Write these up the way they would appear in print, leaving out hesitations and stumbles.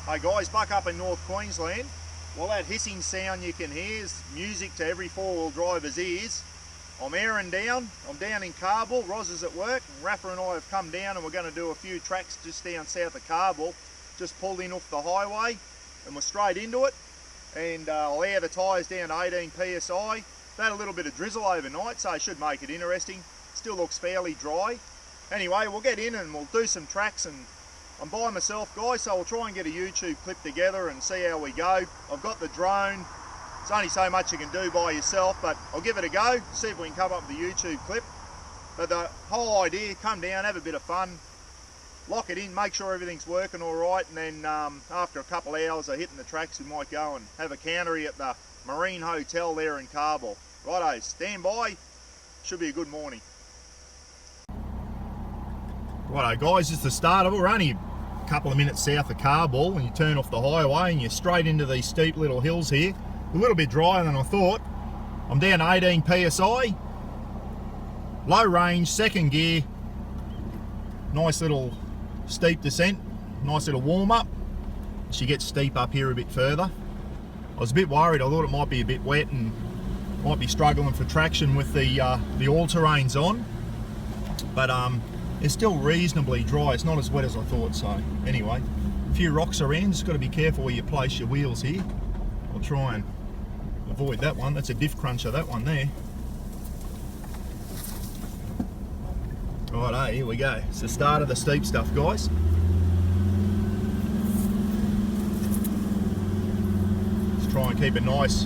Hey guys, back up in North Queensland. Well, that hissing sound you can hear is music to every four-wheel driver's ears. I'm airing down. I'm down in Carball. Roz is at work. Rafa and I have come down and we're going to do a few tracks just down south of Carball. Just pulled in off the highway and we're straight into it. And I'll air the tyres down to 18 psi. Had a little bit of drizzle overnight, so it should make it interesting. Still looks fairly dry. Anyway, we'll get in and we'll do some tracks, and I'm by myself, guys, so we'll try and get a YouTube clip together and see how we go. I've got the drone. It's only so much you can do by yourself, but I'll give it a go, see if we can come up with a YouTube clip. But the whole idea, come down, have a bit of fun, lock it in, make sure everything's working all right, and then after a couple of hours of hitting the tracks, we might go and have a countery at the Marine Hotel there in Carball. Righto, stand by, should be a good morning. Righto guys, it's the start of it. We're only a couple of minutes south of Carball and you turn off the highway and you're straight into these steep little hills here. A little bit drier than I thought. I'm down 18 psi, low range, second gear, nice little steep descent, nice little warm up. She gets steep up here a bit further. I was a bit worried, I thought it might be a bit wet and might be struggling for traction with the all-terrains on, but it's still reasonably dry. It's not as wet as I thought. So anyway, a few rocks around, just got to be careful where you place your wheels here. I'll try and avoid that one. That's a diff cruncher, that one there. Right, here we go. It's the start of the steep stuff, guys. Let's try and keep a nice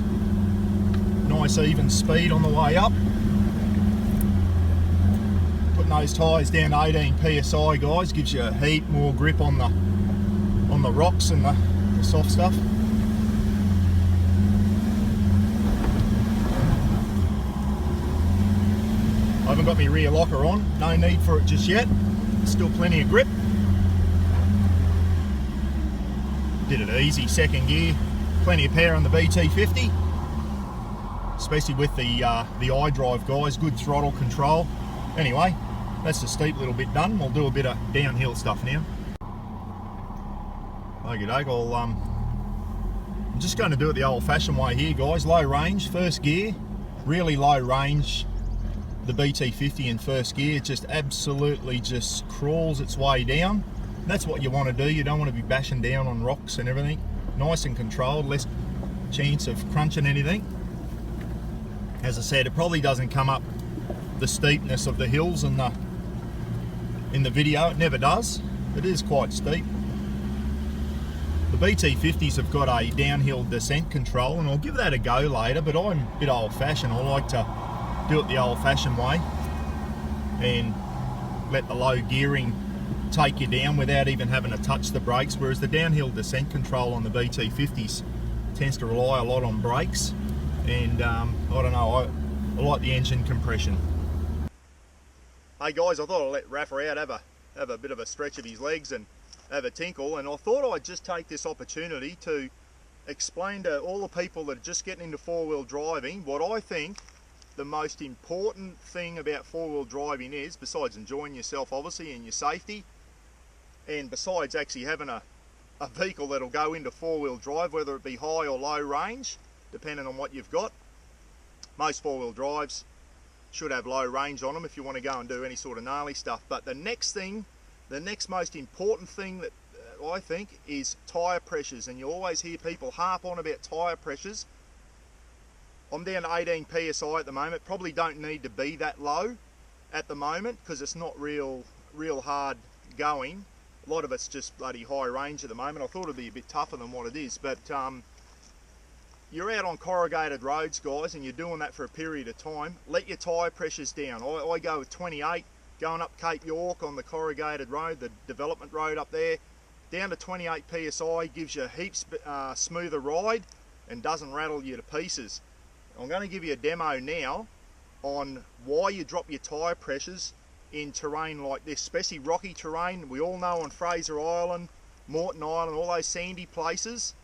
even speed on the way up. Putting those tyres down to 18 psi, guys, gives you a heap more grip on the rocks and the soft stuff. I haven't got my rear locker on, no need for it just yet. Still plenty of grip. Did it easy, second gear, plenty of power on the BT50. Especially with the iDrive, guys, good throttle control. Anyway, that's the steep little bit done. We'll do a bit of downhill stuff now. Okey-doke, I'm just going to do it the old-fashioned way here, guys. Low range, first gear, really low range. The BT50 in first gear just absolutely just crawls its way down. That's what you want to do. You don't want to be bashing down on rocks and everything. Nice and controlled, less chance of crunching anything. As I said, it probably doesn't come up the steepness of the hills in the video. It never does. It is quite steep. The BT50s have got a downhill descent control, and I'll give that a go later, but I'm a bit old-fashioned. I like to do it the old-fashioned way and let the low gearing take you down without even having to touch the brakes, whereas the downhill descent control on the BT50s tends to rely a lot on brakes. And I don't know, I like the engine compression. Hey guys, I thought I'd let Rafa out, have a bit of a stretch of his legs and have a tinkle, and I thought I'd just take this opportunity to explain to all the people that are just getting into four-wheel driving what I think the most important thing about four-wheel driving is, besides enjoying yourself obviously and your safety, and besides actually having a vehicle that'll go into four-wheel drive, whether it be high or low range, depending on what you've got. Most four-wheel drives should have low range on them if you want to go and do any sort of gnarly stuff. But the next most important thing that I think is tyre pressures, and you always hear people harp on about tyre pressures. I'm down to 18 psi at the moment. Probably don't need to be that low at the moment because it's not real hard going. A lot of it's just bloody high range at the moment. I thought it'd be a bit tougher than what it is, but you're out on corrugated roads, guys, and you're doing that for a period of time. Let your tyre pressures down. I go with 28, going up Cape York on the corrugated road, the development road up there, down to 28 psi, gives you a heaps smoother ride and doesn't rattle you to pieces. I'm going to give you a demo now on why you drop your tyre pressures in terrain like this, especially rocky terrain. We all know on Fraser Island, Moreton Island, all those sandy places,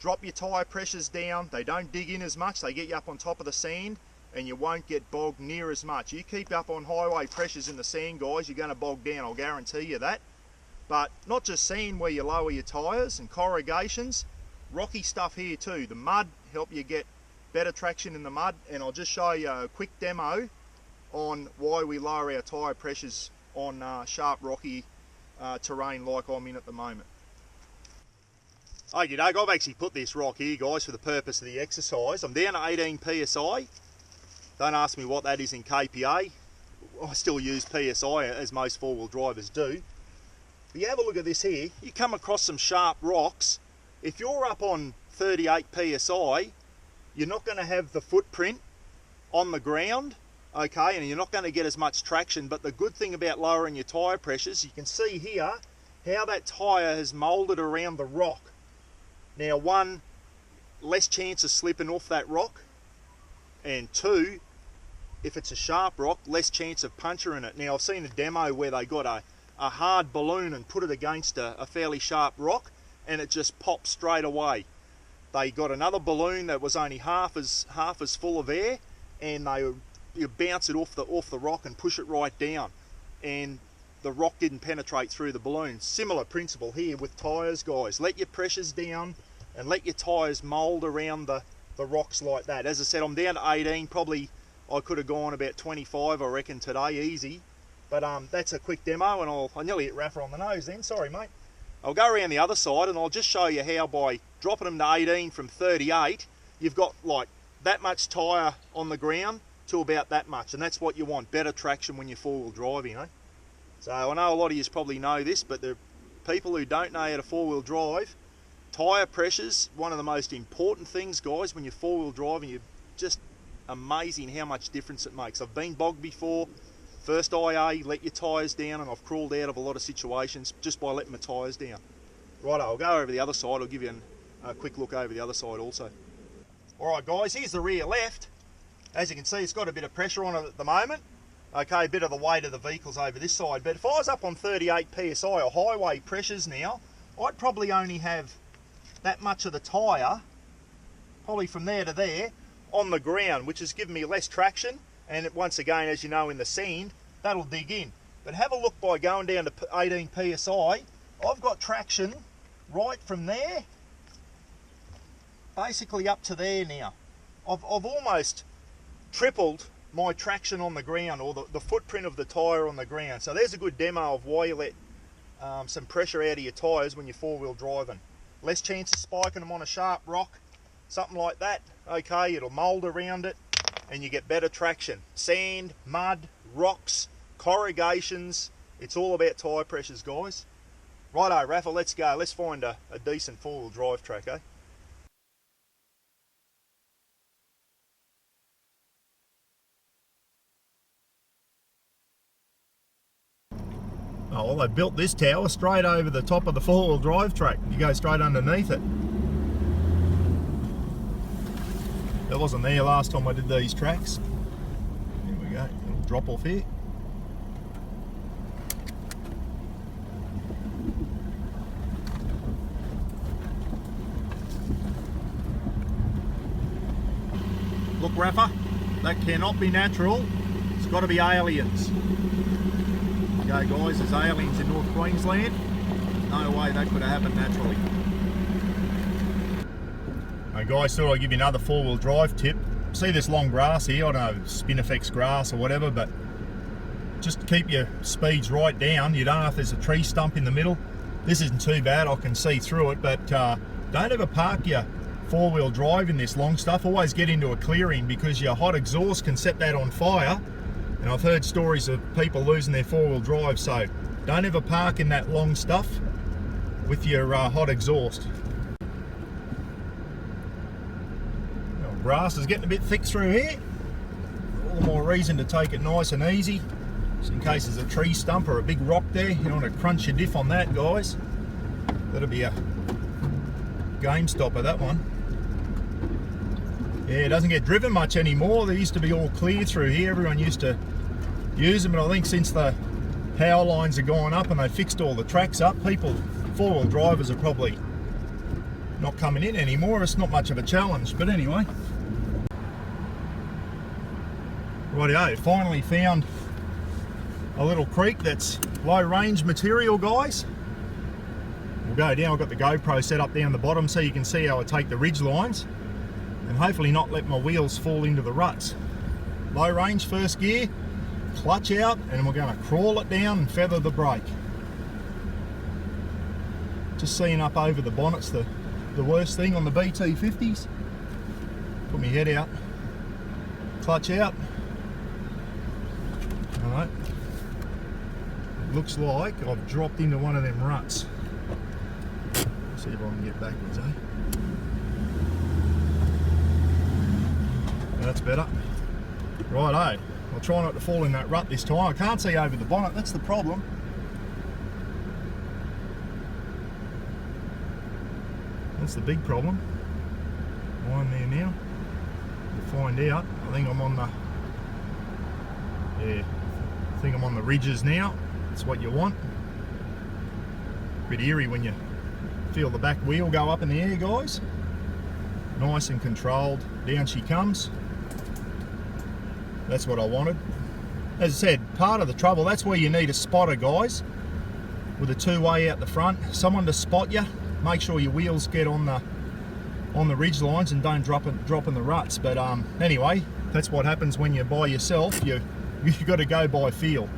drop your tyre pressures down. They don't dig in as much, they get you up on top of the sand and you won't get bogged near as much. You keep up on highway pressures in the sand, guys, you're going to bog down, I'll guarantee you that. But not just sand where you lower your tyres and corrugations, rocky stuff here too. The mud help you get better traction in the mud, and I'll just show you a quick demo on why we lower our tyre pressures on sharp rocky terrain like I'm in at the moment. Okie doke, I've actually put this rock here, guys, for the purpose of the exercise. I'm down to 18 PSI. Don't ask me what that is in kPa. I still use PSI as most four-wheel drivers do. But you have a look at this here, you come across some sharp rocks. If you're up on 38 PSI, you're not going to have the footprint on the ground, okay, and you're not going to get as much traction. But the good thing about lowering your tyre pressures, you can see here how that tyre has moulded around the rock. Now, one, less chance of slipping off that rock, and two, if it's a sharp rock, less chance of puncturing it. Now, I've seen a demo where they got a hard balloon and put it against a fairly sharp rock, and it just popped straight away. They got another balloon that was only half as full of air, and you bounce it off the rock and push it right down, and the rock didn't penetrate through the balloon. Similar principle here with tyres, guys. Let your pressures down and let your tyres mould around the rocks like that. As I said, I'm down to 18. Probably I could have gone about 25, I reckon, today, easy. But that's a quick demo, and I nearly hit Rafa on the nose then. Sorry, mate. I'll go around the other side, and I'll just show you how by dropping them to 18 from 38, you've got like that much tyre on the ground to about that much, and that's what you want, better traction when you're four-wheel driving, eh? So I know a lot of you probably know this, but the people who don't know how to four-wheel drive, tyre pressure's one of the most important things, guys, when you're four-wheel driving. You're just amazing how much difference it makes. I've been bogged before. First IA, let your tyres down, and I've crawled out of a lot of situations just by letting my tyres down. Right, I'll go over the other side. I'll give you a quick look over the other side also. Alright guys, here's the rear left. As you can see, it's got a bit of pressure on it at the moment. Okay, a bit of the weight of the vehicle's over this side, but if I was up on 38 PSI or highway pressures now, I'd probably only have that much of the tyre, probably from there to there, on the ground, which has given me less traction, and once again, as you know, in the sand, that'll dig in. But have a look by going down to 18 PSI, I've got traction right from there, basically up to there now. I've almost tripled my traction on the ground, or the footprint of the tyre on the ground. So there's a good demo of why you let some pressure out of your tyres when you're four-wheel driving. Less chance of spiking them on a sharp rock, something like that. Okay, it'll mould around it and you get better traction. Sand, mud, rocks, corrugations, it's all about tyre pressures, guys. Righto, Rafa, let's go. Let's find a decent four-wheel drive track, eh? Oh, well, they built this tower straight over the top of the four-wheel drive track. You go straight underneath it. That wasn't there last time I did these tracks. Here we go, little drop off here. Look, Rafa, that cannot be natural. It's got to be aliens. Okay guys, there's aliens in North Queensland. No way that could have happened naturally. Hey guys, thought I'd give you another four-wheel drive tip. See this long grass here? I don't know, Spinifex grass or whatever, but just keep your speeds right down. You don't know if there's a tree stump in the middle. This isn't too bad, I can see through it, but don't ever park your four-wheel drive in this long stuff. Always get into a clearing, because your hot exhaust can set that on fire. And I've heard stories of people losing their four-wheel drive, so don't ever park in that long stuff with your hot exhaust. Well, grass is getting a bit thick through here. All the more reason to take it nice and easy, just in case there's a tree stump or a big rock there. You don't want to crunch your diff on that, guys. That'll be a game stopper, that one. Yeah, it doesn't get driven much anymore. They used to be all clear through here. Everyone used to use them, but I think since the power lines have gone up and they fixed all the tracks up, four-wheel drivers are probably not coming in anymore. It's not much of a challenge, but anyway. Rightio, finally found a little creek that's low range material, guys. We'll go down. I've got the GoPro set up down the bottom so you can see how I take the ridge lines and hopefully not let my wheels fall into the ruts. Low range, first gear, clutch out, and we're going to crawl it down and feather the brake. Just seeing up over the bonnet's the worst thing on the BT50s. Put my head out, clutch out. Alright, it looks like I've dropped into one of them ruts. Let's see if I can get backwards, eh? That's better. Righto, I'll try not to fall in that rut this time. I can't see over the bonnet, that's the problem. That's the big problem. Line there now. We'll find out. I think I'm on the, yeah, I think I'm on the ridges now. That's what you want. Bit eerie when you feel the back wheel go up in the air, guys. Nice and controlled. Down she comes. That's what I wanted. As I said, part of the trouble, that's where you need a spotter, guys, with a two-way out the front. Someone to spot you. Make sure your wheels get on the ridge lines and don't drop in the ruts. But anyway, that's what happens when you're by yourself. You've got to go by feel.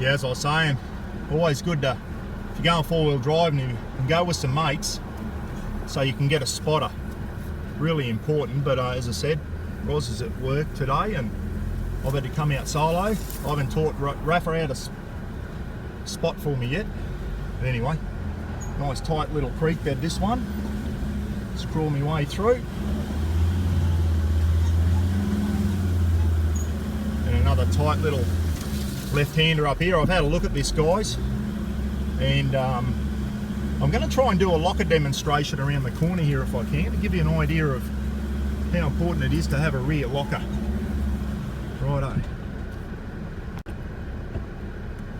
Yeah, as I was saying, always good to, if you're going four-wheel drive and you can go with some mates so you can get a spotter. Really important, but as I said, Roz is at work today and I've had to come out solo. I haven't taught Rafa how to spot for me yet. But anyway, nice tight little creek bed this one. Just crawl my way through. And another tight little left-hander up here. I've had a look at this, guys, and I'm going to try and do a locker demonstration around the corner here if I can, to give you an idea of how important it is to have a rear locker. Righto.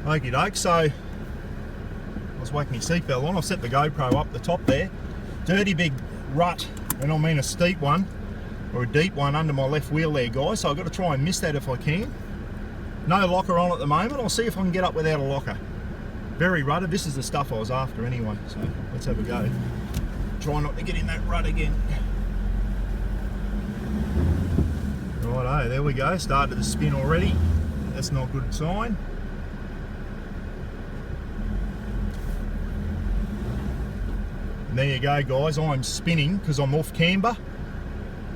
Okie doke, so I was whacking my seatbelt on. I've set the GoPro up the top there. Dirty big rut, and I mean a steep one, or a deep one under my left wheel there, guys, so I've got to try and miss that if I can. No locker on at the moment. I'll see if I can get up without a locker. Very rutted. This is the stuff I was after anyway, so let's have a go. Try not to get in that rut again. Righto, there we go. Started to spin already. That's not a good sign. And there you go, guys. I'm spinning because I'm off camber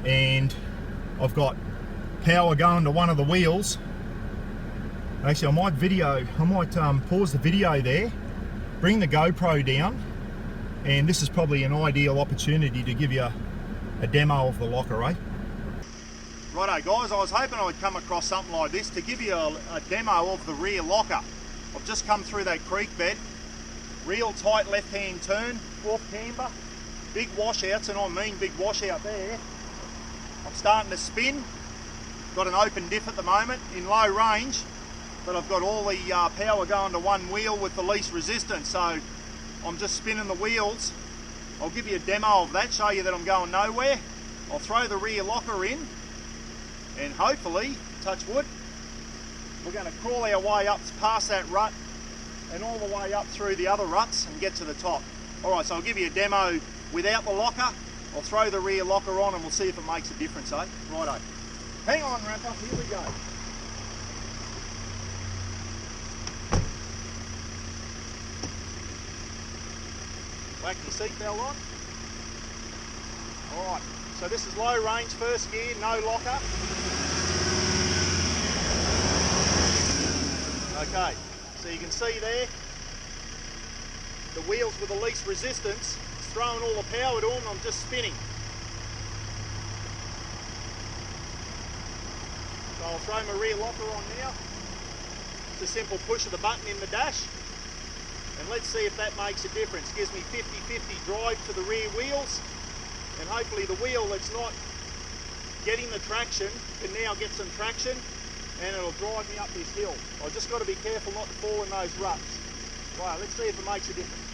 and I've got power going to one of the wheels. Actually, I might pause the video there, bring the GoPro down, and this is probably an ideal opportunity to give you a demo of the locker, eh? Righto, guys, I was hoping I'd come across something like this to give you a demo of the rear locker. I've just come through that creek bed, real tight left-hand turn, off camber, big washouts, and I mean big washout there. I'm starting to spin, got an open diff at the moment, in low range, but I've got all the power going to one wheel with the least resistance, so I'm just spinning the wheels. I'll give you a demo of that, show you that I'm going nowhere. I'll throw the rear locker in, and hopefully, touch wood, we're going to crawl our way up past that rut and all the way up through the other ruts and get to the top. Alright, so I'll give you a demo without the locker. I'll throw the rear locker on and we'll see if it makes a difference, eh? Righto. Hang on, Rafa, here we go. Back your seatbelt on. Alright, so this is low range, first gear, no locker. Okay, so you can see there, the wheels with the least resistance, it's throwing all the power to them, I'm just spinning. So I'll throw my rear locker on now. It's a simple push of the button in the dash. And let's see if that makes a difference. Gives me 50-50 drive to the rear wheels. And hopefully the wheel that's not getting the traction can now get some traction and it'll drive me up this hill. I've just got to be careful not to fall in those ruts. Right, let's see if it makes a difference.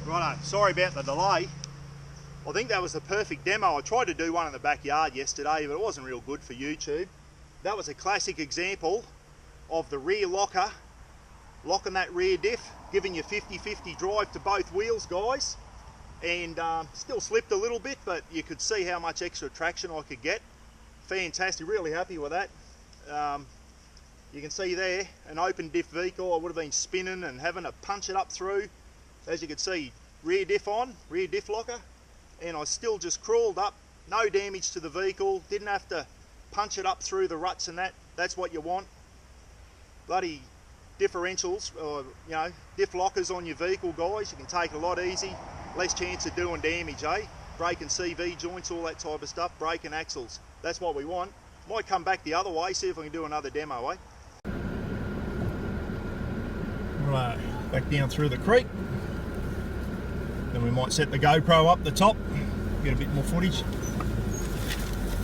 Righto, sorry about the delay. I think that was the perfect demo. I tried to do one in the backyard yesterday, but it wasn't real good for YouTube. That was a classic example of the rear locker, locking that rear diff, giving you 50-50 drive to both wheels, guys. And still slipped a little bit, but you could see how much extra traction I could get. Fantastic, really happy with that. You can see there, an open diff vehicle, I would have been spinning and having to punch it up through. As you can see, rear diff on, rear diff locker, and I still just crawled up, no damage to the vehicle, didn't have to punch it up through the ruts and that. That's what you want. Bloody differentials, or you know, diff lockers on your vehicle, guys, you can take it a lot easy, less chance of doing damage, eh? Brake and CV joints, all that type of stuff, brake and axles. That's what we want. Might come back the other way, see if I can do another demo, eh? Right, back down through the creek. Then we might set the GoPro up the top, get a bit more footage.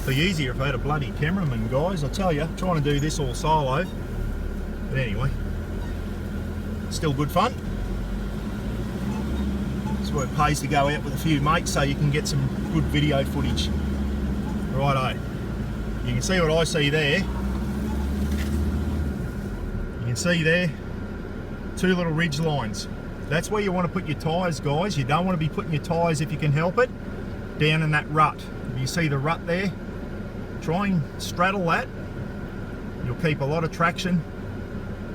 It'd be easier if I had a bloody cameraman, guys, I tell you, trying to do this all solo. But anyway, still good fun. That's why it pays to go out with a few mates so you can get some good video footage. Righto, you can see what I see there. You can see there, two little ridge lines. That's where you want to put your tyres, guys. You don't want to be putting your tyres, if you can help it, down in that rut. If you see the rut there, try and straddle that. You'll keep a lot of traction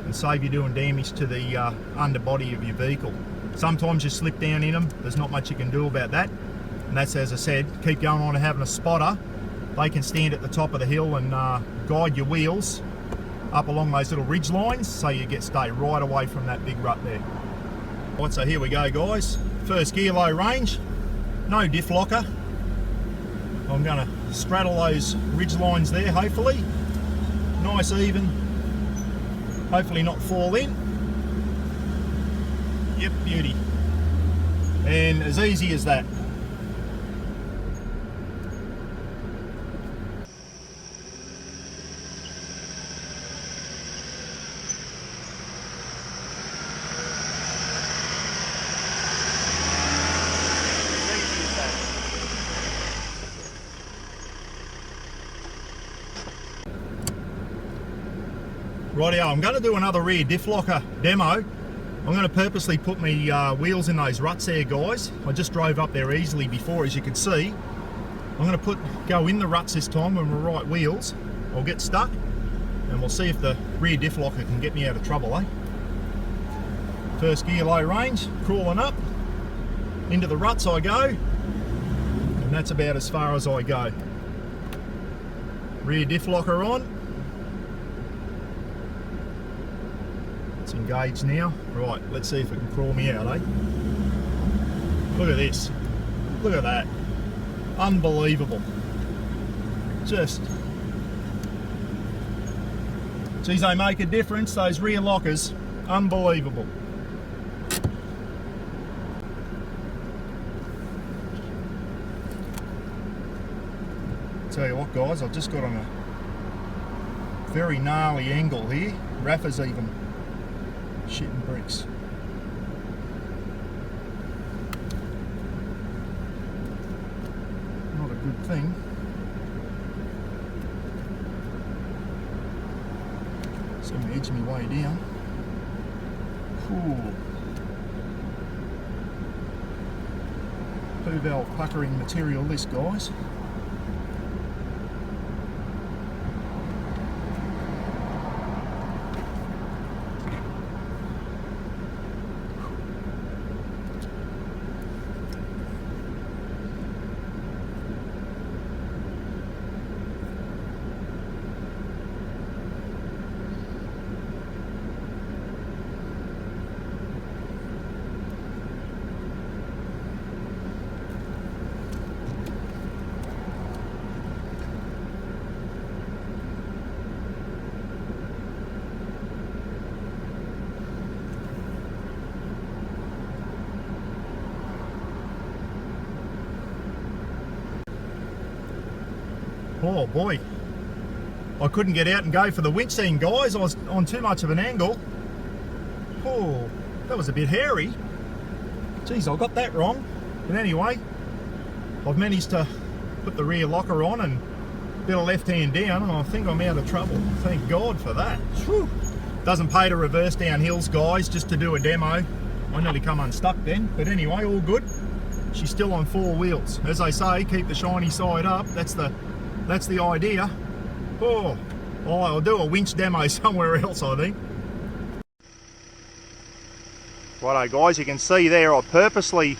and save you doing damage to the underbody of your vehicle. Sometimes you slip down in them. There's not much you can do about that. And that's, as I said, keep going on and having a spotter. They can stand at the top of the hill and guide your wheels up along those little ridge lines so you stay right away from that big rut there. Right, so here we go, guys. First gear, low range, no diff locker. I'm going to straddle those ridge lines there, hopefully. Nice even. Hopefully not fall in. Yep, beauty. And as easy as that. Rightio, I'm going to do another rear diff locker demo. I'm going to purposely put my wheels in those ruts there, guys. I just drove up there easily before, as you can see. I'm going to go in the ruts this time with my right wheels. I'll get stuck and we'll see if the rear diff locker can get me out of trouble, eh? First gear, low range, crawling up. Into the ruts I go. And that's about as far as I go. Rear diff locker on. It's engaged now. Right, let's see if it can crawl me out, eh? Look at this. Look at that. Unbelievable. Just... geez, they make a difference, those rear lockers. Unbelievable. Tell you what, guys, I've just got on a very gnarly angle here. Rafa's even shitting bricks. Not a good thing. So I'm going to edge my way down. Ooh. 2-valve puckering material this, guys. Oh boy, I couldn't get out and go for the winch scene, guys. I was on too much of an angle. Oh, that was a bit hairy. Geez, I got that wrong. But anyway, I've managed to put the rear locker on and a bit of left hand down, and I think I'm out of trouble. Thank God for that. Whew. Doesn't pay to reverse down hills, guys, just to do a demo. I nearly come unstuck then, but anyway, all good. She's still on 4 wheels. As they say, keep the shiny side up. That's the idea. Oh, I'll do a winch demo somewhere else, I think. Righto guys, you can see there I purposely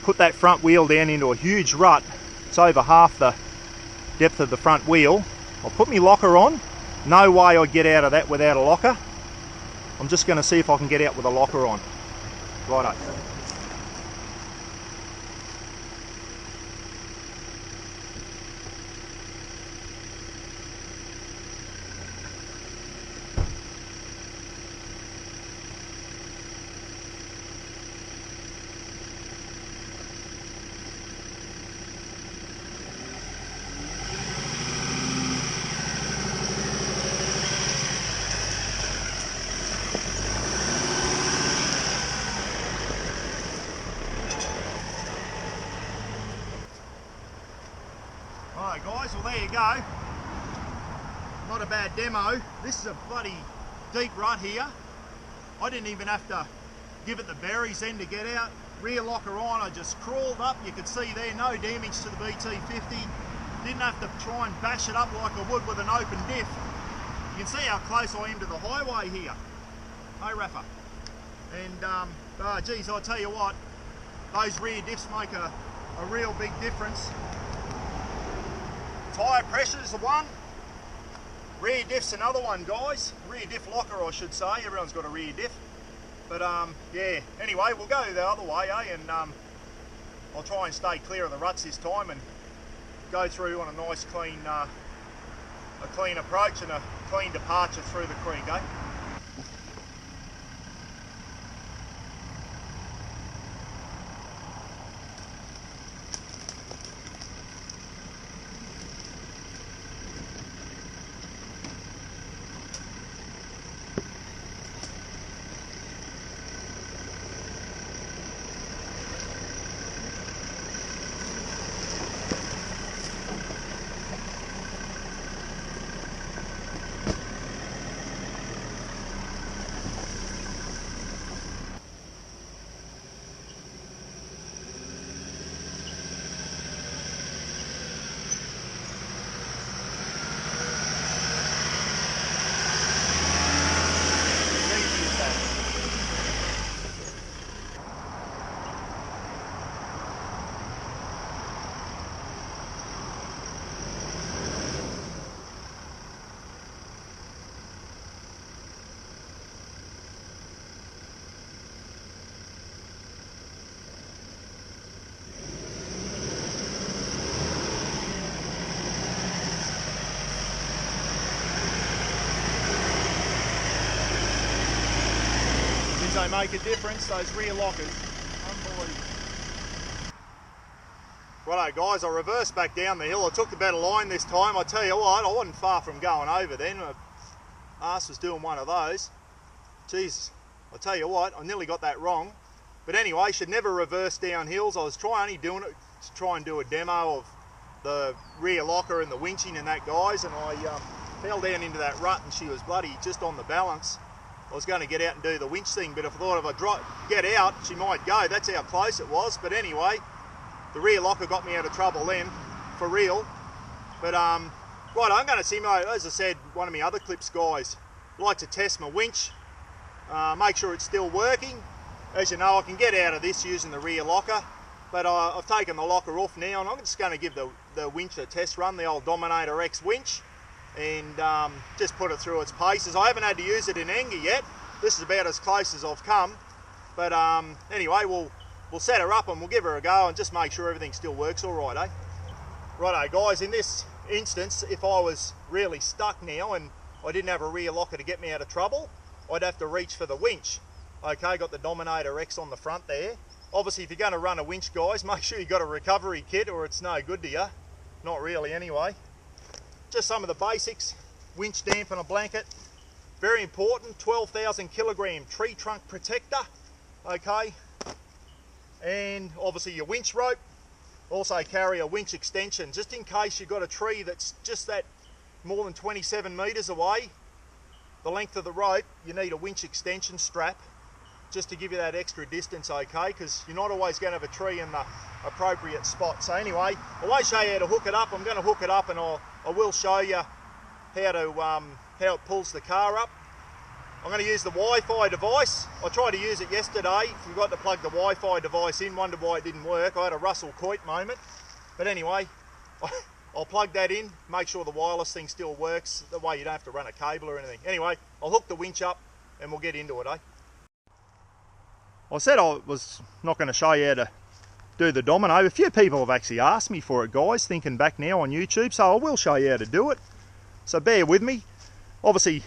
put that front wheel down into a huge rut. It's over half the depth of the front wheel. I'll put my locker on. No way I'd get out of that without a locker. I'm just going to see if I can get out with a locker on. Righto. Alright guys, well there you go. Not a bad demo. This is a bloody deep rut here. I didn't even have to give it the berries then to get out. Rear locker on, I just crawled up. You could see there, no damage to the BT50. Didn't have to try and bash it up like I would with an open diff. You can see how close I am to the highway here. Hey Rafa. And geez, I tell you what, those rear diffs make a real big difference. Tyre pressure is the one. Rear diff's another one, guys. Rear diff locker, I should say. Everyone's got a rear diff. But yeah, anyway, we'll go the other way, and I'll try and stay clear of the ruts this time and go through on a nice clean approach and a clean departure through the creek, eh? They make a difference, those rear lockers. Unbelievable. Righto guys, I reversed back down the hill. I took the better line this time. I tell you what, I wasn't far from going over then. My ass was doing one of those. Jeez, I tell you what, I nearly got that wrong. But anyway, should never reverse down hills. I was only doing it to try and do a demo of the rear locker and the winching and that, guys, and I fell down into that rut and she was bloody just on the balance. I was going to get out and do the winch thing, but I thought if I get out, she might go. That's how close it was. But anyway, the rear locker got me out of trouble then, for real. But right, I'm going to simulate, as I said, one of my other clips, guys. I like to test my winch, make sure it's still working. As you know, I can get out of this using the rear locker, but I've taken the locker off now, and I'm just going to give the winch a test run, the old Dominator X winch, and just put it through its paces. I haven't had to use it in anger yet. This is about as close as I've come. But anyway, we'll set her up and we'll give her a go and just make sure everything still works all right, eh? Righto, guys, in this instance, if I was really stuck now and I didn't have a rear locker to get me out of trouble, I'd have to reach for the winch. Okay, got the Dominator X on the front there. Obviously, if you're going to run a winch, guys, make sure you've got a recovery kit or it's no good to you. Not really anyway. Just some of the basics. Winch dampener blanket. Very important, 12,000 kilogram tree trunk protector. Okay. And obviously your winch rope. Also carry a winch extension, just in case you've got a tree that's just that more than 27 metres away. The length of the rope, you need a winch extension strap just to give you that extra distance, okay? Because you're not always going to have a tree in the appropriate spot. So anyway, I won't show you how to hook it up. I'm going to hook it up and I will show you how it pulls the car up. I'm going to use the Wi-Fi device. I tried to use it yesterday, forgot to plug the Wi-Fi device in, wondered why it didn't work. I had a Russell Coit moment. But anyway, I'll plug that in, make sure the wireless thing still works, that way you don't have to run a cable or anything. Anyway, I'll hook the winch up and we'll get into it, eh? I said I was not going to show you how to do the Domino. A few people have actually asked me for it, guys, thinking back now on YouTube, so I will show you how to do it. So bear with me. Obviously,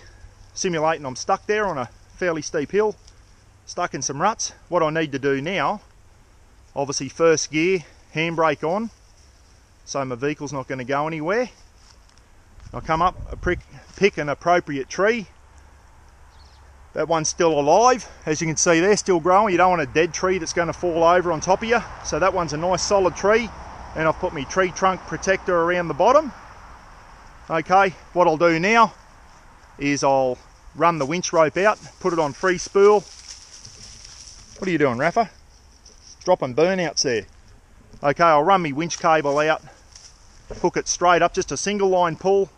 simulating I'm stuck there on a fairly steep hill, stuck in some ruts. What I need to do now, obviously first gear, handbrake on, so my vehicle's not going to go anywhere. I'll come up, pick an appropriate tree. That one's still alive, as you can see there, still growing. You don't want a dead tree that's going to fall over on top of you. So that one's a nice solid tree, and I've put my tree trunk protector around the bottom. Okay, what I'll do now is I'll run the winch rope out, put it on free spool. What are you doing, Rafa? Dropping burnouts there. Okay, I'll run my winch cable out, hook it straight up, just a single line pull,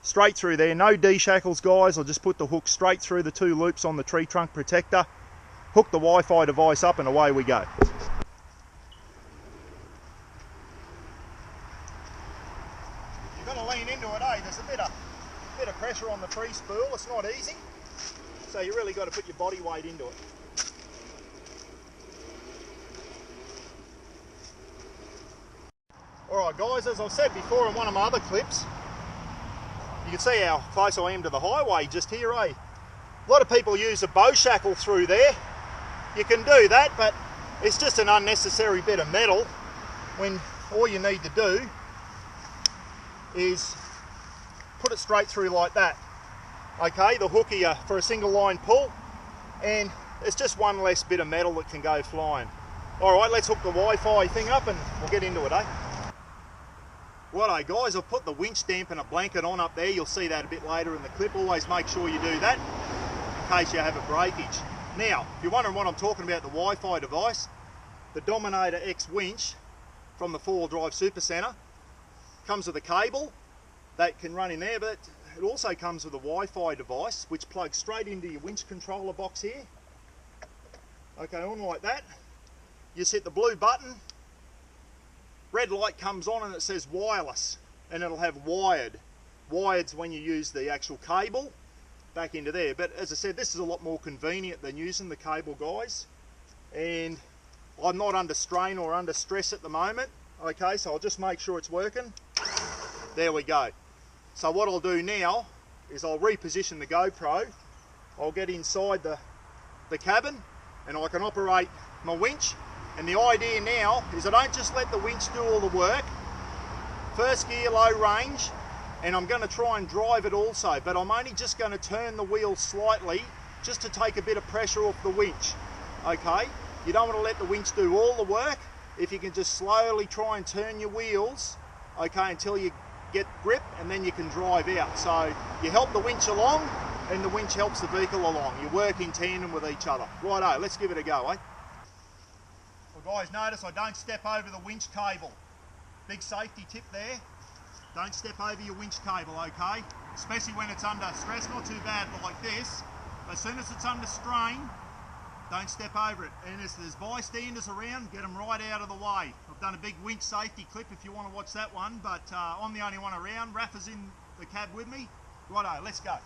straight through there, no D-shackles, guys. I'll just put the hook straight through the two loops on the tree trunk protector, hook the Wi-Fi device up, and away we go. You've got to lean into it, eh? There's a bit of pressure on the free spool. It's not easy, so you really got to put your body weight into it. Alright guys, as I've said before in one of my other clips, you can see how close I am to the highway just here, eh? A lot of people use a bow shackle through there. You can do that, but it's just an unnecessary bit of metal when all you need to do is put it straight through like that. Okay, the hook here for a single line pull, and it's just one less bit of metal that can go flying. Alright, let's hook the Wi-Fi thing up and we'll get into it, eh? Righto guys, I've put the winch dampener blanket on up there. You'll see that a bit later in the clip. Always make sure you do that in case you have a breakage. Now, if you're wondering what I'm talking about, the Wi-Fi device, the Dominator X winch from the 4-wheel drive Super Centre comes with a cable that can run in there, but it also comes with a Wi-Fi device which plugs straight into your winch controller box here. Okay, on like that. You just hit the blue button. Red light comes on and it says wireless, and it'll have wired. Wired's when you use the actual cable back into there. But as I said, this is a lot more convenient than using the cable, guys. And I'm not under strain or under stress at the moment. Okay, so I'll just make sure it's working. There we go. So what I'll do now is I'll reposition the GoPro. I'll get inside the cabin and I can operate my winch. And the idea now is I don't just let the winch do all the work. First gear, low range, and I'm going to try and drive it also, but I'm only just going to turn the wheel slightly just to take a bit of pressure off the winch. Okay, you don't want to let the winch do all the work. If you can just slowly try and turn your wheels, okay, until you get grip, and then you can drive out. So you help the winch along, and the winch helps the vehicle along. You work in tandem with each other. Righto, let's give it a go, eh? Well guys, notice I don't step over the winch cable. Big safety tip there. Don't step over your winch cable, okay? Especially when it's under stress, not too bad like this. As soon as it's under strain, don't step over it. And if there's bystanders around, get them right out of the way. I've done a big winch safety clip if you want to watch that one, but I'm the only one around. Rafa's in the cab with me. Righto, let's go.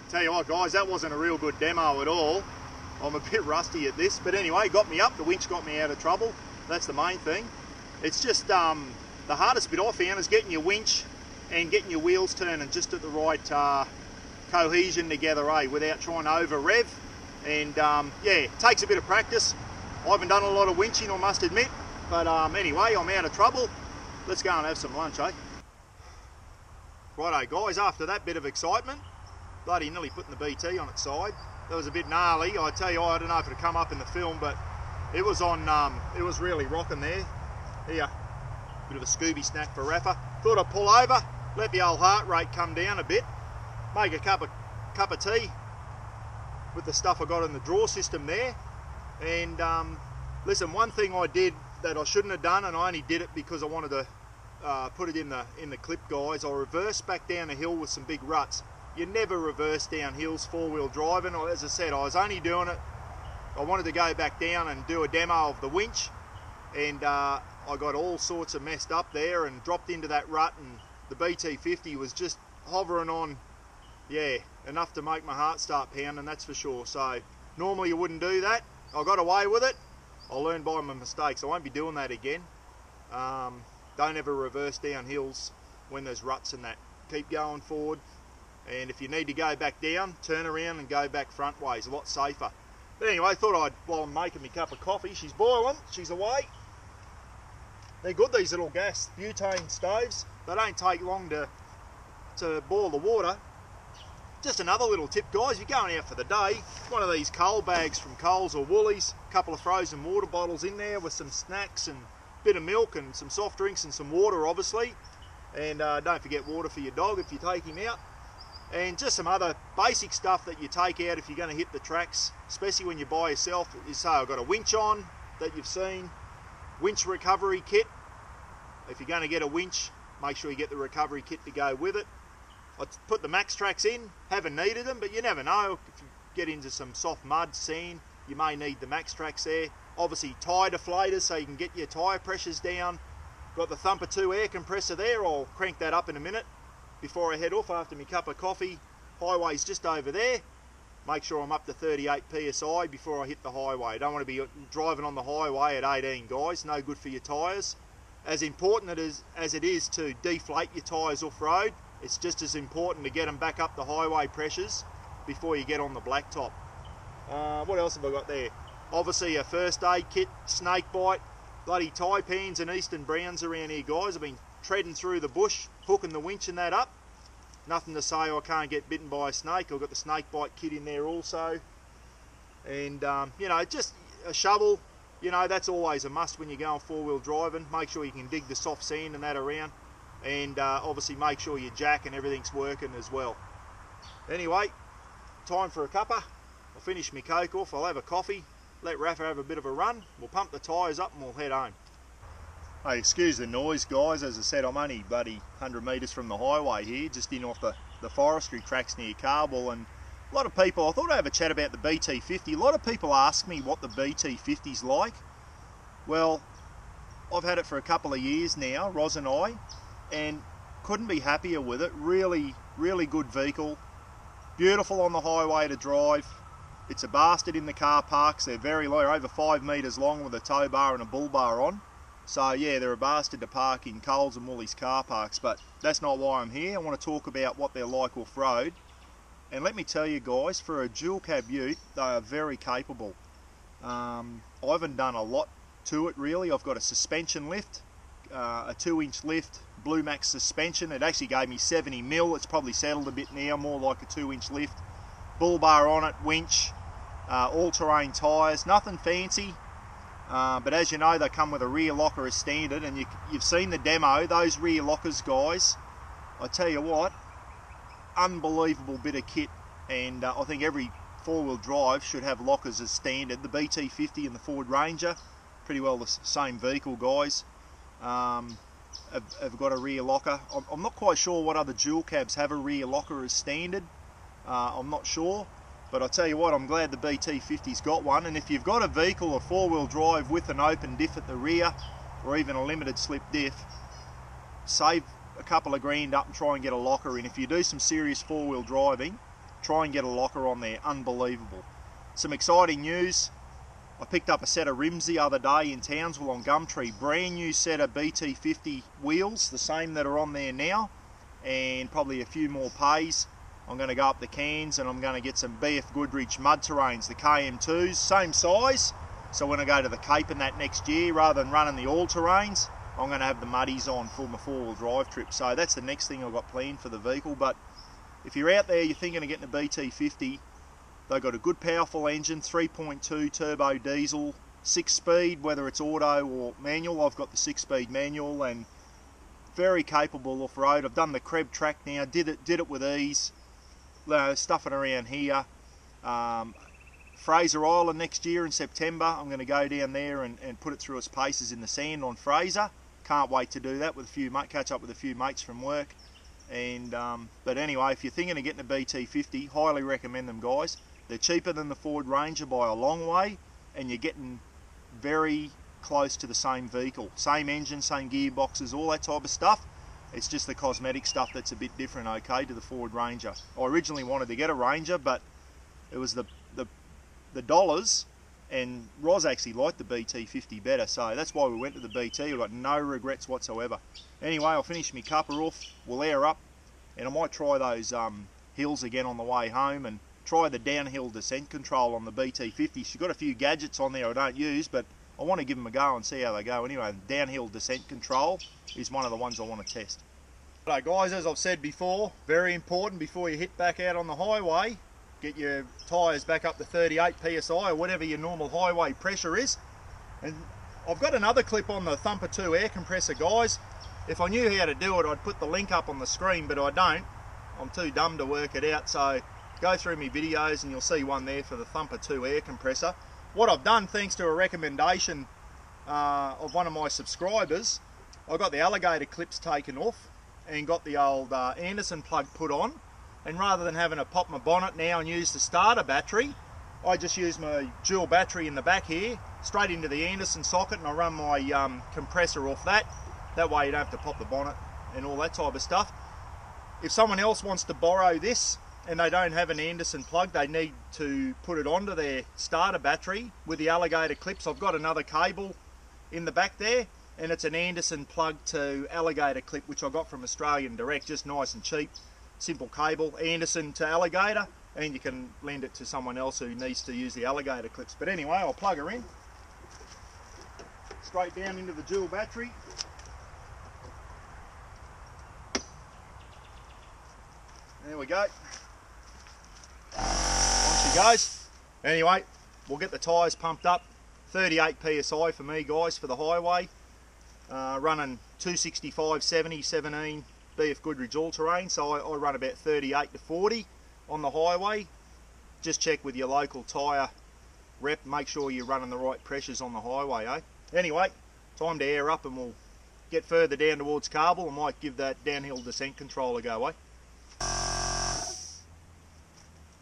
Tell you what guys, that wasn't a real good demo at all. I'm a bit rusty at this, but anyway, got me up, the winch got me out of trouble. That's the main thing. It's just the hardest bit I found is getting your winch and getting your wheels turning just at the right cohesion together, without trying to over rev. And yeah, it takes a bit of practice. I haven't done a lot of winching, I must admit, but anyway, I'm out of trouble. Let's go and have some lunch, eh? Righto guys, after that bit of excitement, bloody nearly putting the BT on its side. That was a bit gnarly. I tell you, I don't know if it'll come up in the film, but it was on. It was really rocking there. Here, bit of a Scooby snack for Rafa. Thought I'd pull over, let the old heart rate come down a bit, make a cup of tea with the stuff I got in the drawer system there. And listen, one thing I did that I shouldn't have done, and I only did it because I wanted to put it in the clip, guys. I reversed back down a hill with some big ruts. You never reverse down hills four-wheel driving. As I said, I was only doing it, I wanted to go back down and do a demo of the winch, and I got all sorts of messed up there and dropped into that rut, and the BT50 was just hovering on, yeah, enough to make my heart start pounding, that's for sure. So normally you wouldn't do that. I got away with it. I learned by my mistakes. I won't be doing that again. Don't ever reverse down hills when there's ruts and that. Keep going forward. And if you need to go back down, turn around and go back front ways, a lot safer. But anyway, while I'm making me cup of coffee, she's boiling, she's away. They're good, these little gas butane stoves. They don't take long to boil the water. Just another little tip, guys, if you're going out for the day, one of these coal bags from Coles or Woolies, a couple of frozen water bottles in there with some snacks and a bit of milk and some soft drinks and some water, obviously. And don't forget water for your dog if you take him out. And just some other basic stuff that you take out if you're going to hit the tracks, especially when you're by yourself. You say, I've got a winch on that you've seen, winch recovery kit. If you're going to get a winch, make sure you get the recovery kit to go with it. I put the max tracks in, haven't needed them, but you never know. If you get into some soft mud, sand, you may need the max tracks there. Obviously tyre deflators so you can get your tyre pressures down. Got the Thumper 2 air compressor there, I'll crank that up in a minute. Before I head off after my cup of coffee. Highway's just over there. Make sure I'm up to 38 PSI before I hit the highway. Don't want to be driving on the highway at 18, guys. No good for your tyres. As important as it is to deflate your tyres off-road, it's just as important to get them back up the highway pressures before you get on the blacktop. What else have I got there? Obviously a first aid kit, snake bite, bloody taipans and eastern browns around here, guys. I've been treading through the bush, hooking the winch and that up. Nothing to say I can't get bitten by a snake. I've got the snake bite kit in there also. And you know, just a shovel, you know, that's always a must when you're going four-wheel driving. Make sure you can dig the soft sand and that around. And obviously make sure your jack and everything's working as well. Anyway, time for a cuppa. I'll finish my coke off, I'll have a coffee, let Rafa have a bit of a run, we'll pump the tyres up and we'll head home. Hey, excuse the noise, guys. As I said, I'm only bloody 100 metres from the highway here, just in off the forestry tracks near Carball. And a lot of people, I thought I'd have a chat about the BT50. A lot of people ask me what the BT50's like. Well, I've had it for a couple of years now, Roz and I, and couldn't be happier with it. Really, really good vehicle. Beautiful on the highway to drive. It's a bastard in the car parks. They're very low, over 5 metres long with a tow bar and a bull bar on. So yeah, they're a bastard to park in Coles and Woolies car parks, but that's not why I'm here. I want to talk about what they're like off-road. And let me tell you guys, for a dual cab ute, they are very capable. I haven't done a lot to it really. I've got a suspension lift, a 2-inch lift, Blue Max suspension. It actually gave me 70 mil. It's probably settled a bit now, more like a 2-inch lift. Bull bar on it, winch, all-terrain tyres, nothing fancy. But as you know, they come with a rear locker as standard, and you've seen the demo. Those rear lockers, guys, I tell you what, unbelievable bit of kit. And I think every four-wheel drive should have lockers as standard. The BT50 and the Ford Ranger, pretty well the same vehicle, guys, have got a rear locker. I'm not quite sure what other dual cabs have a rear locker as standard. I'm not sure, but I tell you what, I'm glad the BT50's got one. And if you've got a vehicle, a four-wheel drive with an open diff at the rear, or even a limited slip diff, save a couple of grand up and try and get a locker in. If you do some serious four-wheel driving, try and get a locker on there. Unbelievable. Some exciting news. I picked up a set of rims the other day in Townsville on Gumtree. Brand new set of BT50 wheels, the same that are on there now, and probably a few more pays. I'm going to go up the cans and I'm going to get some BF Goodrich mud terrains, the KM2s, same size. So when I go to the Cape and that next year, rather than running the all-terrains, I'm going to have the muddies on for my four-wheel drive trip. So that's the next thing I've got planned for the vehicle. But if you're out there, you're thinking of getting a BT50, they've got a good powerful engine, 3.2 turbo diesel, 6-speed, whether it's auto or manual. I've got the 6-speed manual, and very capable off-road. I've done the Creb track now, did it with ease. Stuffing around here. Fraser Island next year in September, I'm going to go down there and put it through its paces in the sand on Fraser. Can't wait to do that with catch up with a few mates from work. And but anyway, if you're thinking of getting a BT50, highly recommend them, guys. They're cheaper than the Ford Ranger by a long way, and you're getting very close to the same vehicle, same engine, same gearboxes, all that type of stuff. It's just the cosmetic stuff that's a bit different, okay, to the Ford Ranger. I originally wanted to get a Ranger, but it was the dollars, and Roz actually liked the BT50 better, so that's why we went to the BT. We've got no regrets whatsoever. Anyway, I'll finish my cuppa off, we'll air up, and I might try those hills again on the way home, and try the downhill descent control on the BT50. She's got a few gadgets on there I don't use, but I want to give them a go and see how they go. Anyway, downhill descent control is one of the ones I want to test. So guys, as I've said before, very important before you hit back out on the highway, get your tyres back up to 38 PSI or whatever your normal highway pressure is. And I've got another clip on the Thumper 2 air compressor, guys. If I knew how to do it, I'd put the link up on the screen, but I don't. I'm too dumb to work it out, so go through my videos and you'll see one there for the Thumper 2 air compressor. What I've done, thanks to a recommendation of one of my subscribers, I got the alligator clips taken off and got the old Anderson plug put on, and rather than having to pop my bonnet now and use the starter battery, I just use my dual battery in the back here, straight into the Anderson socket, and I run my compressor off that. That way you don't have to pop the bonnet and all that type of stuff. If someone else wants to borrow this and they don't have an Anderson plug, they need to put it onto their starter battery with the alligator clips. I've got another cable in the back there, and it's an Anderson plug to alligator clip, which I got from Australian Direct, just nice and cheap, simple cable, Anderson to alligator, and you can lend it to someone else who needs to use the alligator clips. But anyway, I'll plug her in, straight down into the dual battery. There we go. On she goes. Anyway, we'll get the tyres pumped up. 38 PSI for me, guys, for the highway. Running 265, 70, 17 BF Goodrich all-terrain, so I run about 38 to 40 on the highway. Just check with your local tyre rep, make sure you're running the right pressures on the highway, eh? Anyway, time to air up and we'll get further down towards Carbel. I might give that downhill descent control a go, eh?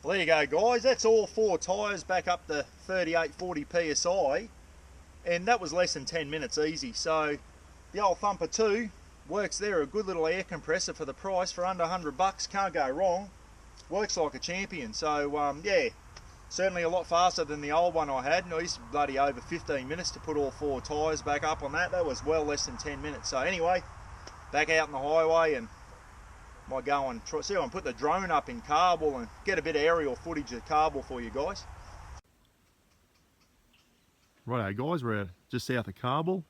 Well, there you go, guys. That's all 4 tyres back up to 38, 40 PSI, and that was less than 10 minutes easy. So the old Thumper 2 works there, a good little air compressor for the price, for under $100. Can't go wrong. Works like a champion. So yeah, Certainly a lot faster than the old one I had. I used to bloody over 15 minutes to put all 4 tyres back up on that. That was well less than 10 minutes. So anyway, back out on the highway, and might go and try, see if I can put the drone up in Kabul and get a bit of aerial footage of Kabul for you guys. Righto guys, we're just south of Kabul,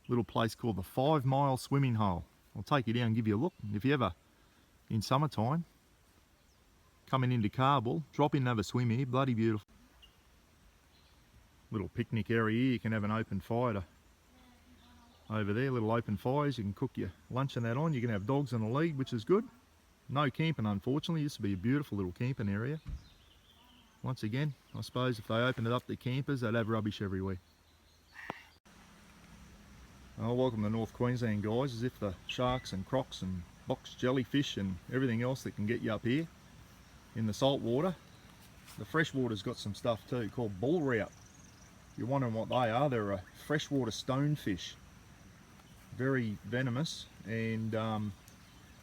little place called the 5 Mile Swimming Hole. I'll take you down and give you a look. If you ever, in summertime, coming into Kabul, drop in and have a swim here, bloody beautiful. Little picnic area here, you can have an open fire over there, little open fires, you can cook your lunch and that on. You can have dogs on the lead, which is good. No camping unfortunately, used to be a beautiful little camping area. Once again, I suppose if they opened it up to campers, they'd have rubbish everywhere. Well, welcome to North Queensland guys, as if the sharks and crocs and box jellyfish and everything else that can get you up here in the salt water. The freshwater's got some stuff too called bull rout. You're wondering what they are, they're a freshwater stonefish. Very venomous, and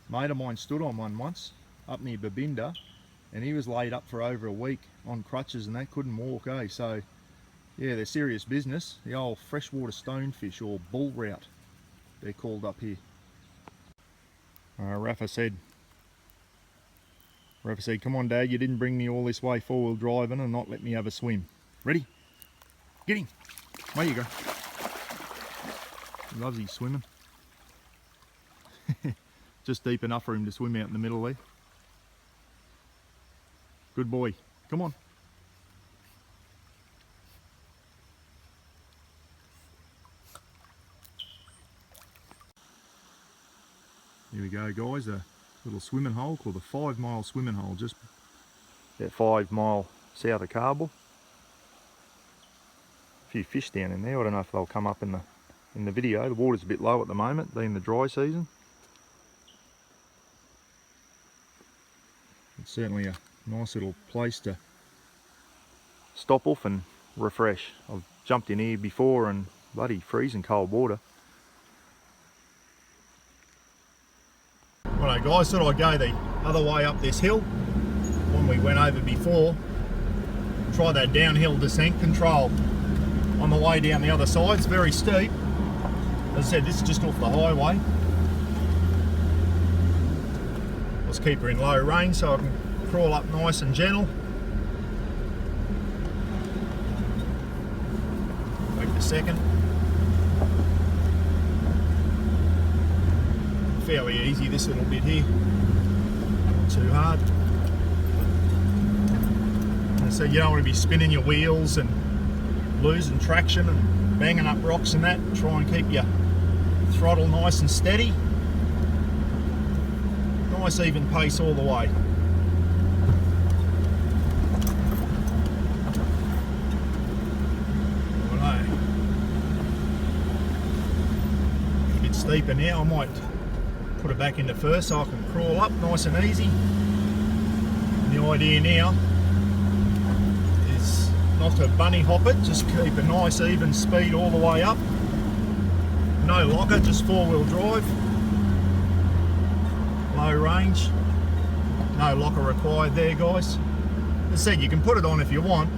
mate of mine stood on one once up near Babinda, and he was laid up for over a week on crutches and that, couldn't walk, eh? So yeah, they're serious business. The old freshwater stonefish, or bull rout, they're called up here. Rafa said, come on Dad, you didn't bring me all this way 4-wheel driving and not let me have a swim. Ready? Get him. There you go. He loves his swimming. Just deep enough for him to swim out in the middle there. Good boy. Come on. Here we go guys, a little swimming hole called the 5 Mile Swimming Hole, just about 5 mile south of Kabul. A few fish down in there, I don't know if they'll come up in the video. The water's a bit low at the moment, being the dry season. It's certainly a nice little place to stop off and refresh. I've jumped in here before and bloody freezing cold water. Righto guys, thought I'd go the other way up this hill, one we went over before. Try that downhill descent control on the way down the other side. It's very steep. As I said, this is just off the highway. Let's keep her in low range so I can crawl up nice and gentle. Wait a second. Fairly easy this little bit here, not too hard. And so you don't want to be spinning your wheels and losing traction and banging up rocks and that. Try and keep your throttle nice and steady. Nice even pace all the way. Righto. A bit steeper now, I might put it back into first so I can crawl up nice and easy. And the idea now is not to bunny hop it, just keep a nice even speed all the way up. No locker, just 4-wheel drive. Low range. No locker required there guys. As I said, you can put it on if you want.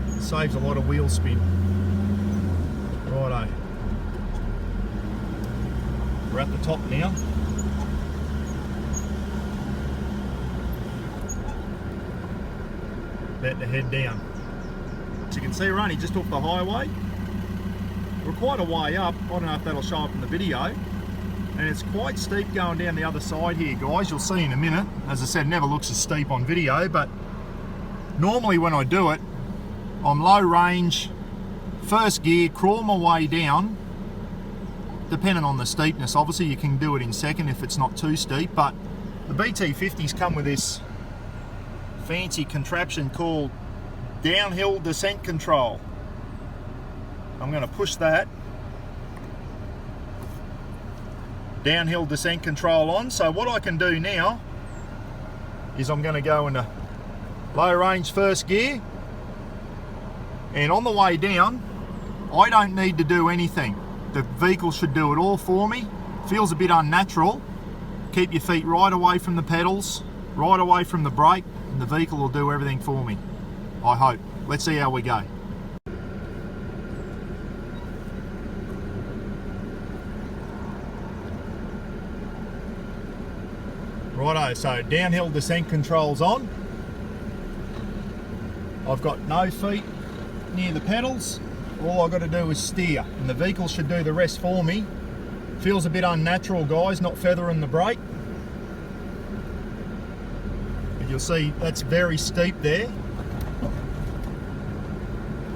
It saves a lot of wheel spin. Righto. We're at the top now. About to head down. As you can see, we're only just off the highway. We're quite a way up. I don't know if that'll show up in the video. And it's quite steep going down the other side here, guys. You'll see in a minute. As I said, it never looks as steep on video, but normally when I do it, I'm low range, first gear, crawl my way down. Depending on the steepness, obviously you can do it in second if it's not too steep, but the BT50s come with this fancy contraption called downhill descent control. I'm going to push that downhill descent control on. So what I can do now is I'm going to go into low range first gear, and on the way down I don't need to do anything. The vehicle should do it all for me. Feels a bit unnatural. Keep your feet right away from the pedals, right away from the brake, and the vehicle will do everything for me. I hope. Let's see how we go. Righto, so downhill descent control's on. I've got no feet near the pedals. All I've got to do is steer, and the vehicle should do the rest for me. Feels a bit unnatural, guys, not feathering the brake. But you'll see that's very steep there.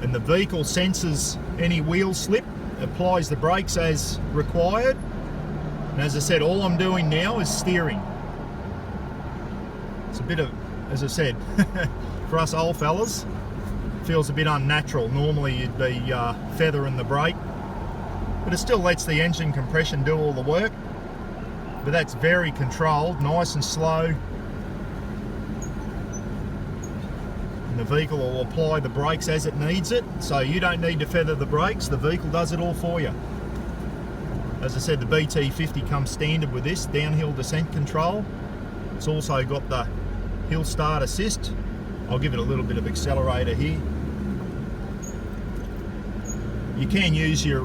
And the vehicle senses any wheel slip, applies the brakes as required. And as I said, all I'm doing now is steering. It's a bit of, as I said, for us old fellas, feels a bit unnatural. Normally you'd be feathering the brake, but it still lets the engine compression do all the work. But that's very controlled, nice and slow. And the vehicle will apply the brakes as it needs it, so you don't need to feather the brakes, the vehicle does it all for you. As I said, the BT50 comes standard with this downhill descent control. It's also got the hill start assist. I'll give it a little bit of accelerator here. You can use your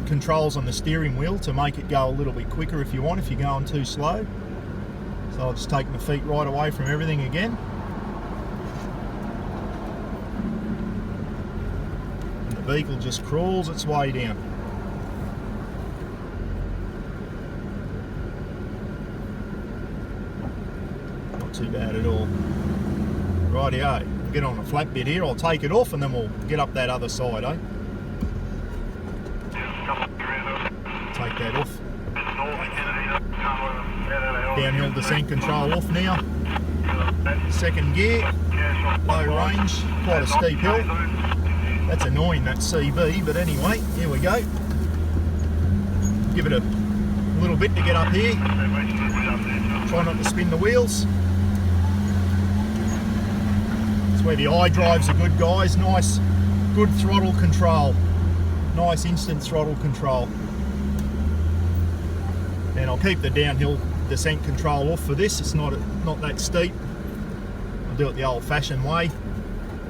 controls on the steering wheel to make it go a little bit quicker if you want, if you're going too slow. So I'll just take my feet right away from everything again. And the vehicle just crawls its way down. Not too bad at all. Rightio, we'll get on a flat bit here, I'll take it off and then we'll get up that other side, eh? Take that off. Downhill descent control off now. Second gear, low range, quite a steep hill. That's annoying, that CB, but anyway, here we go. Give it a little bit to get up here. Try not to spin the wheels. Where the iDrives are good, guys. Nice, good throttle control. Nice instant throttle control. And I'll keep the downhill descent control off for this. It's not that steep. I'll do it the old-fashioned way.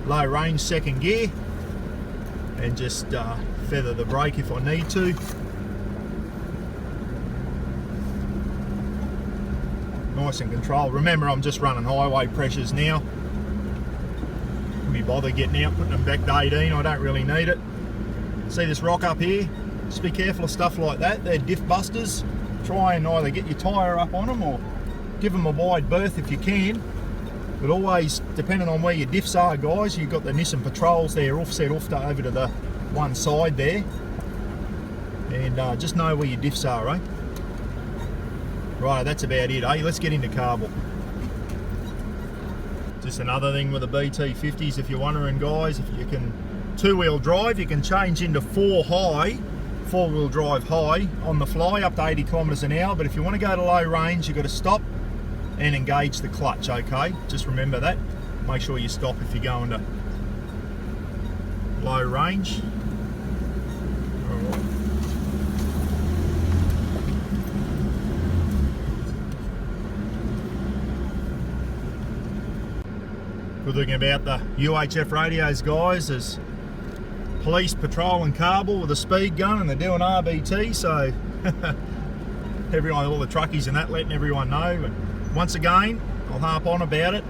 Low range, second gear, and just feather the brake if I need to. Nice and controlled. Remember, I'm just running highway pressures now. Bother getting out, putting them back to 18, I don't really need it. See this rock up here? Just be careful of stuff like that. They're diff busters. Try and either get your tyre up on them or give them a wide berth if you can. But always, depending on where your diffs are, guys, you've got the Nissan Patrols there offset off to over to the one side there. And just know where your diffs are, eh? Right, that's about it, eh? Let's get into carble. Just another thing with the BT50s, if you're wondering, guys, if you can two-wheel drive, you can change into four-wheel drive high on the fly up to 80 kilometers an hour. But if you want to go to low range, you've got to stop and engage the clutch, okay? Just remember that. Make sure you stop if you're going to low range. All right. Good thing about the UHF radios, guys, is police patrolling Carbel with a speed gun and they're doing RBT, so everyone, all the truckies and that, letting everyone know. And once again, I'll harp on about it.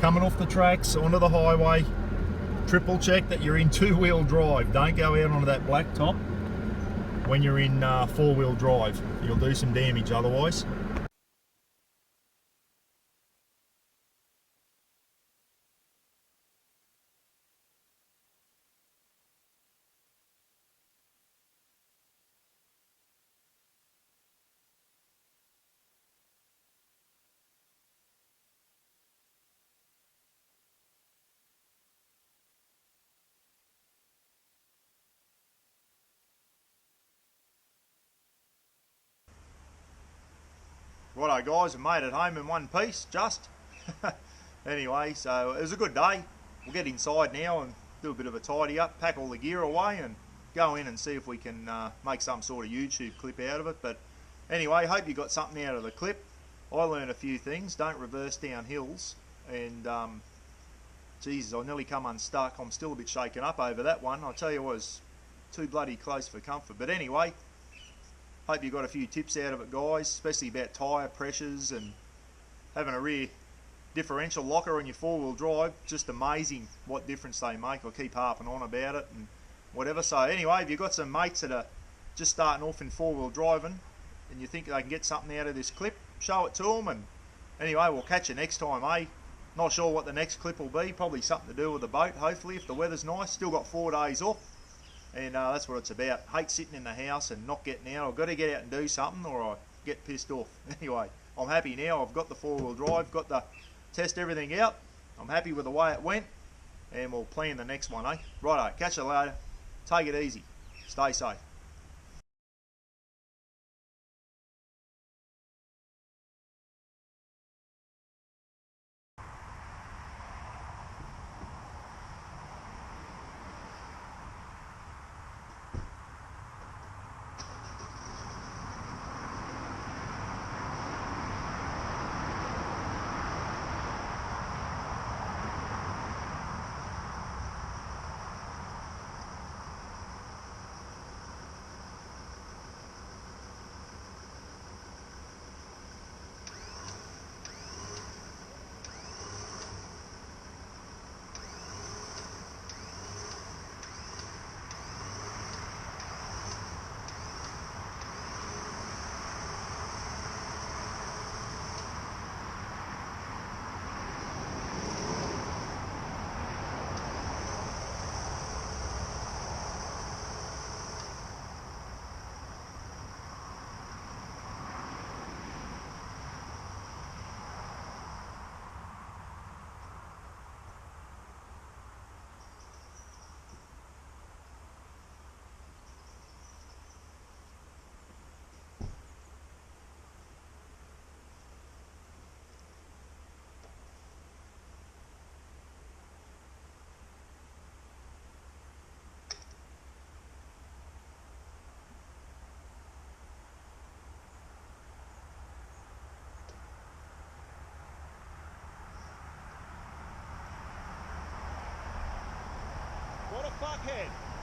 Coming off the tracks onto the highway, triple check that you're in two-wheel drive. Don't go out onto that black top when you're in four-wheel drive. You'll do some damage otherwise. Righto, guys, I made it home in one piece, just. Anyway, so it was a good day. We'll get inside now and do a bit of a tidy up, pack all the gear away and go in and see if we can make some sort of YouTube clip out of it. But anyway, hope you got something out of the clip. I learned a few things. Don't reverse down hills, and Jesus, I nearly come unstuck. I'm still a bit shaken up over that one. I tell you what, it was too bloody close for comfort. But anyway, hope you got a few tips out of it, guys, especially about tyre pressures and having a rear differential locker on your four-wheel drive. Just amazing what difference they make. I keep harping on about it and whatever. So anyway, if you've got some mates that are just starting off in four-wheel driving and you think they can get something out of this clip, show it to them. And anyway, we'll catch you next time, eh? Not sure what the next clip will be. Probably something to do with the boat, hopefully, if the weather's nice. Still got 4 days off, and that's what it's about. Hate sitting in the house and not getting out. I've got to get out and do something or I get pissed off. Anyway, I'm happy now. I've got the four-wheel drive, got to test everything out. I'm happy with the way it went, and we'll plan the next one, eh? Righto, catch you later. Take it easy. Stay safe. What a fuckhead.